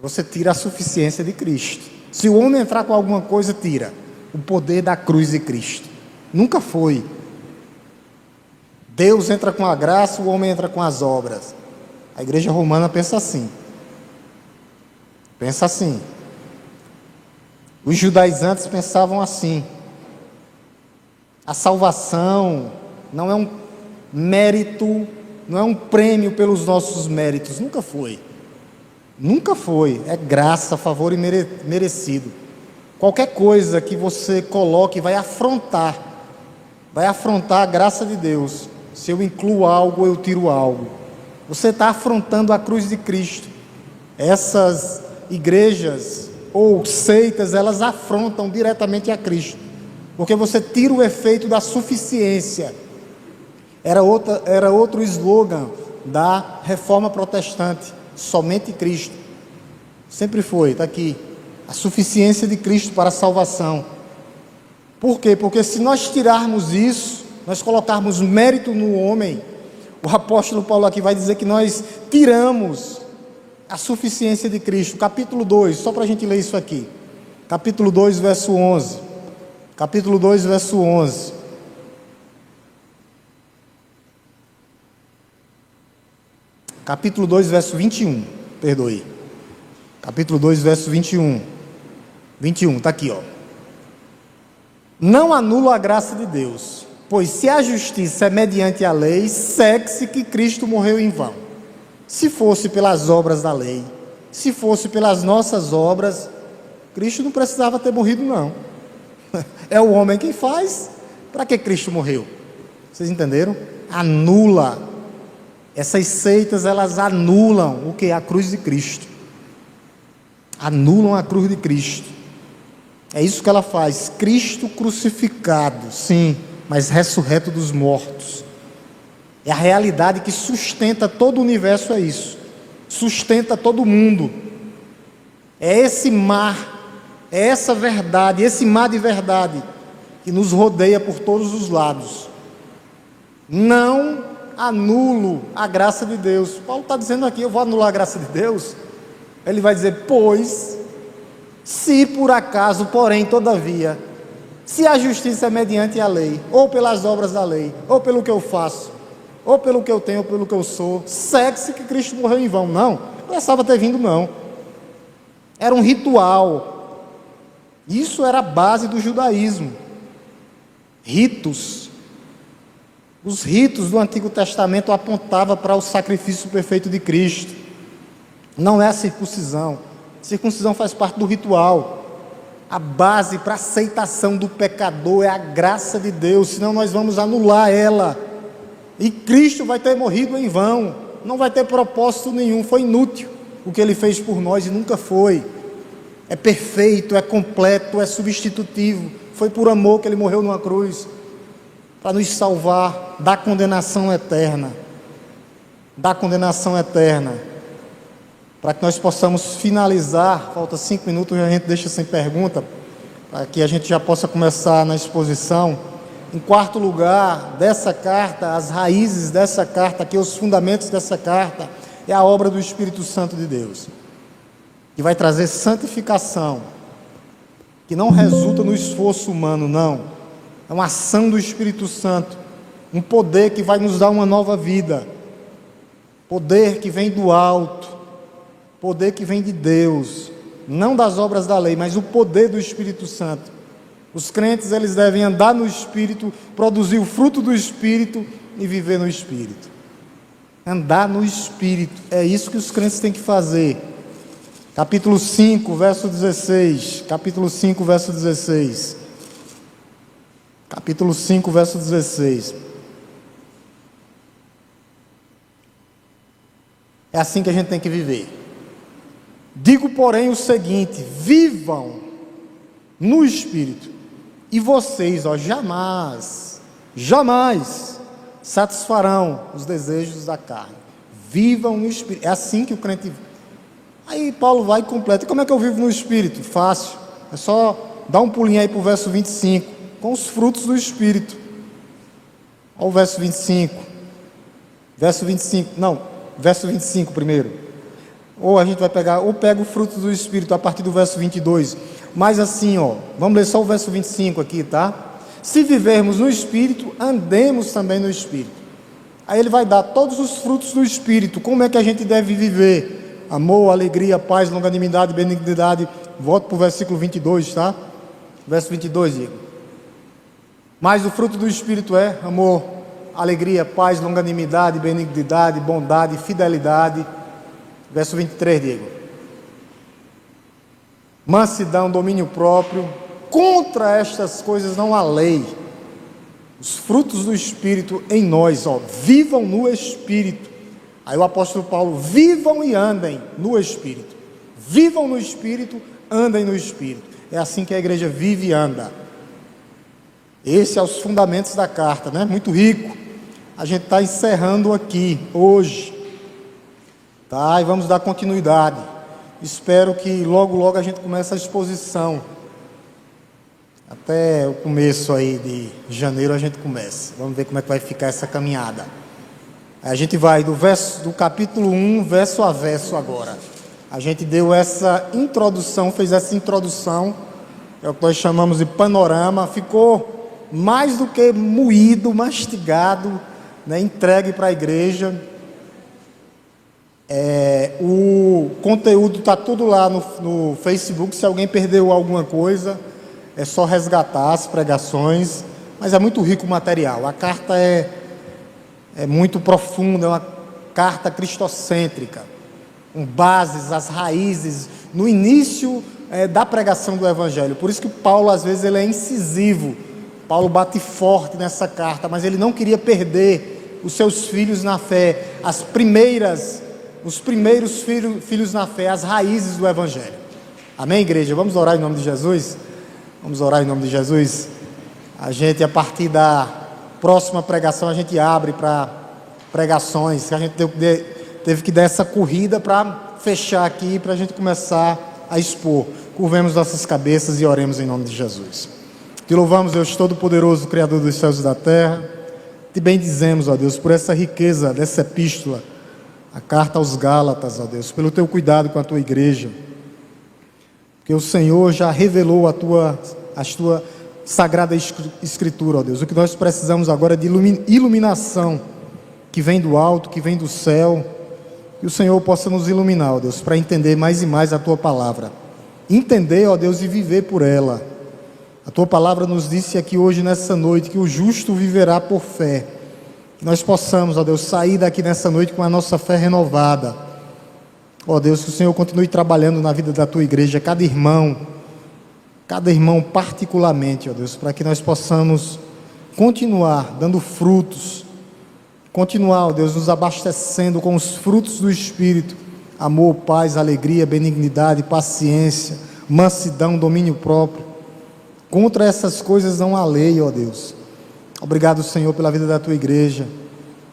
Você tira a suficiência de Cristo. Se o homem entrar com alguma coisa, tira. O poder da cruz de Cristo. Nunca foi. Deus entra com a graça, o homem entra com as obras. A igreja romana pensa assim. Pensa assim. Os judaizantes pensavam assim. A salvação não é um mérito, não é um prêmio pelos nossos méritos. Nunca foi. Nunca foi. É graça, favor e merecido. Qualquer coisa que você coloque vai afrontar a graça de Deus. Se eu incluo algo, eu tiro algo. Você está afrontando a cruz de Cristo. Essas igrejas ou seitas, elas afrontam diretamente a Cristo, porque você tira o efeito da suficiência. Era outro slogan da reforma protestante: somente Cristo. Sempre foi, está aqui, a suficiência de Cristo para a salvação. Por quê? Porque se nós tirarmos isso, nós colocarmos mérito no homem, o apóstolo Paulo aqui vai dizer que nós tiramos a suficiência de Cristo. Capítulo 2, só para a gente ler isso aqui. Capítulo 2, verso 11. Capítulo 2, verso 11. Capítulo 2, verso 21. Perdoe. Capítulo 2, verso 21. 21, está aqui, ó. Não anula a graça de Deus, pois se a justiça é mediante a lei, segue-se que Cristo morreu em vão. Se fosse pelas obras da lei, se fosse pelas nossas obras, Cristo não precisava ter morrido, não. É o homem quem faz. Para que Cristo morreu? Vocês entenderam? Anula. Essas seitas, elas anulam o que? A cruz de Cristo. Anulam a cruz de Cristo. É isso que ela faz. Cristo crucificado, sim, mas ressurreto dos mortos. É a realidade que sustenta todo o universo, é isso. Sustenta todo mundo. É esse mar, é essa verdade, esse mar de verdade que nos rodeia por todos os lados. Não anulo a graça de Deus. Paulo está dizendo aqui, eu vou anular a graça de Deus? Ele vai dizer, pois, se por acaso, porém, todavia, se a justiça é mediante a lei, ou pelas obras da lei, ou pelo que eu faço, ou pelo que eu tenho, ou pelo que eu sou, segue-se que Cristo morreu em vão. Não precisava ter vindo, não. Era um ritual. Isso era a base do judaísmo. Ritos. Os ritos do Antigo Testamento apontavam para o sacrifício perfeito de Cristo. Não é a circuncisão. A circuncisão faz parte do ritual. A base para a aceitação do pecador é a graça de Deus, senão nós vamos anular ela. E Cristo vai ter morrido em vão, não vai ter propósito nenhum, foi inútil o que Ele fez por nós e nunca foi. É perfeito, é completo, é substitutivo. Foi por amor que Ele morreu numa cruz, para nos salvar da condenação eterna. Da condenação eterna. Para que nós possamos finalizar, falta 5 minutos e a gente deixa sem pergunta, para que a gente já possa começar na exposição. Em quarto lugar, dessa carta, as raízes dessa carta, aqui os fundamentos dessa carta, é a obra do Espírito Santo de Deus, que vai trazer santificação, que não resulta no esforço humano, não, é uma ação do Espírito Santo, um poder que vai nos dar uma nova vida, poder que vem do alto, poder que vem de Deus, não das obras da lei, mas o poder do Espírito Santo. Os crentes, eles devem andar no Espírito, produzir o fruto do Espírito e viver no Espírito. Andar no Espírito, é isso que os crentes têm que fazer. Capítulo 5, verso 16. Capítulo 5, verso 16. Capítulo 5, verso 16. É assim que a gente tem que viver. Digo, porém, o seguinte: vivam no Espírito, e vocês, jamais satisfarão os desejos da carne. Vivam no Espírito. É assim que o crente vive. Aí Paulo vai e completa. E como é que eu vivo no Espírito? Fácil. É só dar um pulinho aí para o verso 25. Com os frutos do Espírito. Olha o verso 25. Verso 25. Não, verso 25 primeiro. Ou a gente vai pegar, ou pega o fruto do Espírito a partir do verso 22. Mas assim, vamos ler só o verso 25 aqui, tá? Se vivermos no Espírito, andemos também no Espírito. Aí ele vai dar todos os frutos do Espírito. Como é que a gente deve viver? Amor, alegria, paz, longanimidade, benignidade. Volto para o versículo 22, tá? Verso 22, diga. Mas o fruto do Espírito é amor, alegria, paz, longanimidade, benignidade, bondade, fidelidade. Verso 23, diga. Mansidão, domínio próprio. Contra estas coisas não há lei. Os frutos do Espírito em nós, vivam no Espírito. Aí o apóstolo Paulo, vivam e andem no Espírito. Vivam no Espírito, andem no Espírito. É assim que a igreja vive e anda. Esse é os fundamentos da carta, né? Muito rico. A gente está encerrando aqui, hoje. Tá? E vamos dar continuidade. Espero que logo a gente comece a exposição. Até o começo aí de janeiro a gente começa. Vamos ver como é que vai ficar essa caminhada. A gente vai do capítulo 1, verso a verso agora. A gente deu essa introdução, fez essa introdução, é o que nós chamamos de panorama. Ficou mais do que moído, mastigado, né, entregue para a igreja. O conteúdo está tudo lá no Facebook. Se alguém perdeu alguma coisa, é só resgatar as pregações, mas é muito rico o material. A carta é muito profunda, é uma carta cristocêntrica, com bases, as raízes, no início da pregação do Evangelho. Por isso que Paulo, às vezes, ele é incisivo. Paulo bate forte nessa carta, mas ele não queria perder os seus filhos na fé, os primeiros filhos na fé, as raízes do Evangelho. Amém, igreja? Vamos orar em nome de Jesus? Vamos orar em nome de Jesus. A gente, a partir da próxima pregação, a gente abre para pregações. A gente teve que dar essa corrida para fechar aqui, para a gente começar a expor. Curvemos nossas cabeças e oremos em nome de Jesus. Te louvamos, Deus Todo-Poderoso, Criador dos céus e da terra. Te bendizemos, ó Deus, por essa riqueza dessa epístola, a carta aos Gálatas, ó Deus, pelo teu cuidado com a tua igreja. Porque o Senhor já revelou a tua sagrada escritura, ó Deus. O que nós precisamos agora é de iluminação, que vem do alto, que vem do céu. Que o Senhor possa nos iluminar, ó Deus, para entender mais e mais a tua palavra. Entender, ó Deus, e viver por ela. A tua palavra nos disse aqui hoje, nessa noite, que o justo viverá por fé. Que nós possamos, ó Deus, sair daqui nessa noite com a nossa fé renovada. Ó Deus, que o Senhor continue trabalhando na vida da tua igreja, cada irmão particularmente, ó Deus, para que nós possamos continuar dando frutos, continuar, ó Deus, nos abastecendo com os frutos do Espírito: amor, paz, alegria, benignidade, paciência, mansidão, domínio próprio. Contra essas coisas não há lei, ó Deus. Obrigado, Senhor, pela vida da tua igreja.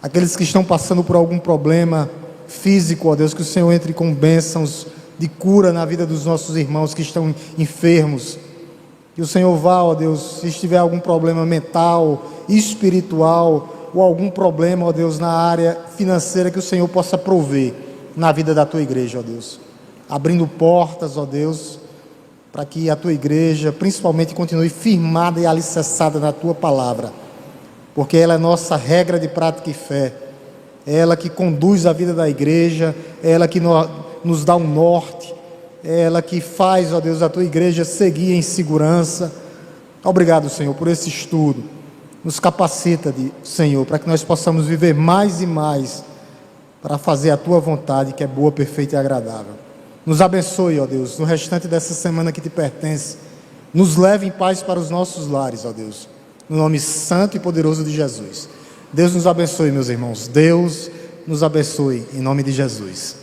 Aqueles que estão passando por algum problema físico, ó Deus, que o Senhor entre com bênçãos de cura na vida dos nossos irmãos que estão enfermos. Que o Senhor vá, ó Deus, se estiver algum problema mental, espiritual, ou algum problema, ó Deus, na área financeira, que o Senhor possa prover na vida da tua igreja, ó Deus. Abrindo portas, ó Deus, para que a tua igreja, principalmente, continue firmada e alicerçada na tua palavra, porque ela é nossa regra de prática e fé, é ela que conduz a vida da igreja, é ela que nos dá um norte, é ela que faz, ó Deus, a tua igreja seguir em segurança. Obrigado, Senhor, por esse estudo. Nos capacita, Senhor, para que nós possamos viver mais e mais para fazer a tua vontade, que é boa, perfeita e agradável. Nos abençoe, ó Deus, no restante dessa semana que te pertence. Nos leve em paz para os nossos lares, ó Deus, no nome santo e poderoso de Jesus. Deus nos abençoe, meus irmãos. Deus nos abençoe, em nome de Jesus.